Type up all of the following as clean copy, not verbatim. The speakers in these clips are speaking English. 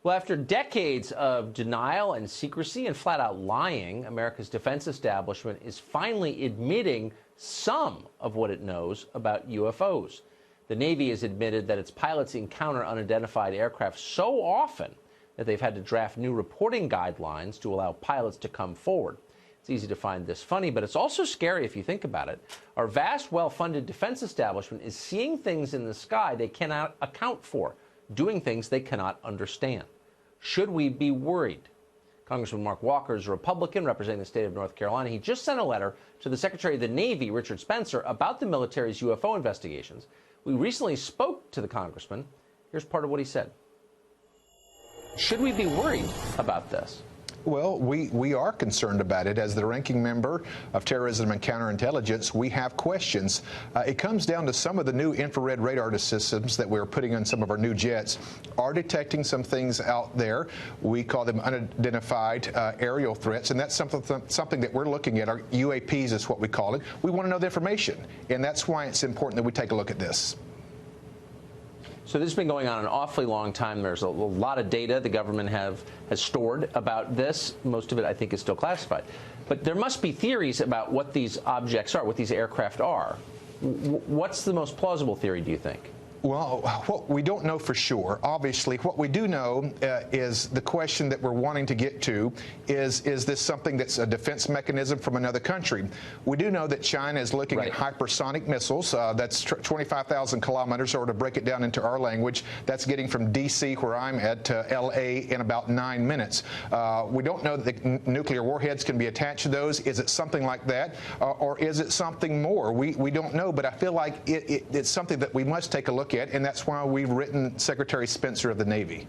Well, after decades of denial and secrecy and flat-out lying, America's defense establishment is finally admitting some of what it knows about UFOs. The Navy has admitted that its pilots encounter unidentified aircraft so often that they've had to draft new reporting guidelines to allow pilots to come forward. It's easy to find this funny, but it's also scary if you think about it. Our vast, well-funded defense establishment is seeing things in the sky they cannot account for, doing things they cannot understand. Should we be worried? Congressman Mark Walker is a Republican representing the state of North Carolina. He just sent a letter to the Secretary of the Navy, Richard Spencer, about the military's UFO investigations. We recently spoke to the congressman. Here's part of what he said. Should we be worried about this? Well, we are concerned about it. As the ranking member of Terrorism and Counterintelligence, we have questions. It comes down to some of the new infrared radar systems that we're putting on some of our new jets are detecting some things out there. We call them unidentified aerial threats, and that's something that we're looking at. Our UAPs is what we call it. We want to know the information, and that's why it's important that we take a look at this. So this has been going on an awfully long time. There's a lot of data the government has stored about this. Most of it, I think, is still classified. But there must be theories about what these objects are, what these aircraft are. What's the most plausible theory, do you think? Well, we don't know for sure. Obviously, what we do know is the question that we're wanting to get to is this something that's a defense mechanism from another country? We do know that China is looking at hypersonic missiles. That's 25,000 kilometers, or to break it down into our language, that's getting from D.C., where I'm at, to L.A. in about 9 minutes. We don't know that the nuclear warheads can be attached to those. Is it something like that, or is it something more? We don't know, but I feel like it's something that we must take a look at, and that's why we've written Secretary Spencer of the Navy.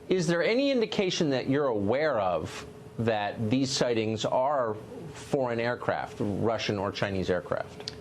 Is there any indication that you're aware of that these sightings are foreign aircraft, Russian or Chinese aircraft?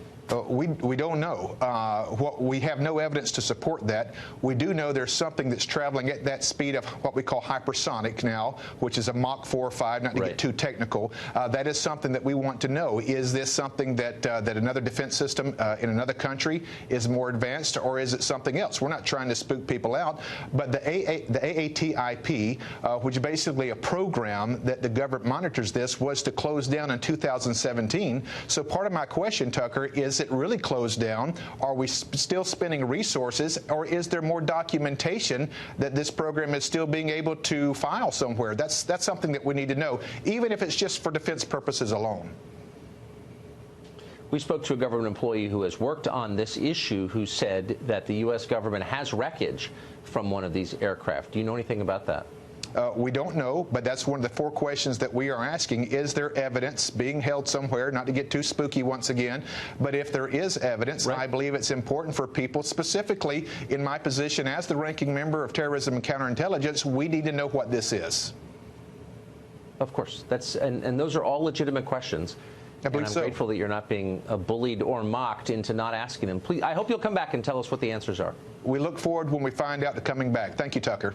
We don't know. We have no evidence to support that. We do know there's something that's traveling at that speed of what we call hypersonic now, which is a Mach 4 or 5, not to get too technical. That is something that we want to know. Is this something that another defense system in another country is more advanced, or is it something else? We're not trying to spook people out, but the AATIP, which is basically a program that the government monitors this, was to close down in 2017. So part of my question, Tucker, is it really closed down? Are we still spending resources, or is there more documentation that this program is still being able to file somewhere? That's something that we need to know, even if it's just for defense purposes alone. We spoke to a government employee who has worked on this issue, who said that the U.S. government has wreckage from one of these aircraft. Do you know anything about that? We don't know, but that's one of the 4 questions that we are asking. Is there evidence being held somewhere? Not to get too spooky once again, but if there is evidence, I believe it's important for people, specifically in my position as the ranking member of Terrorism and Counterintelligence, we need to know what this is. Of course. And those are all legitimate questions. I believe so. I'm grateful that you're not being bullied or mocked into not asking them. Please, I hope you'll come back and tell us what the answers are. We look forward, when we find out, to coming back. Thank you, Tucker.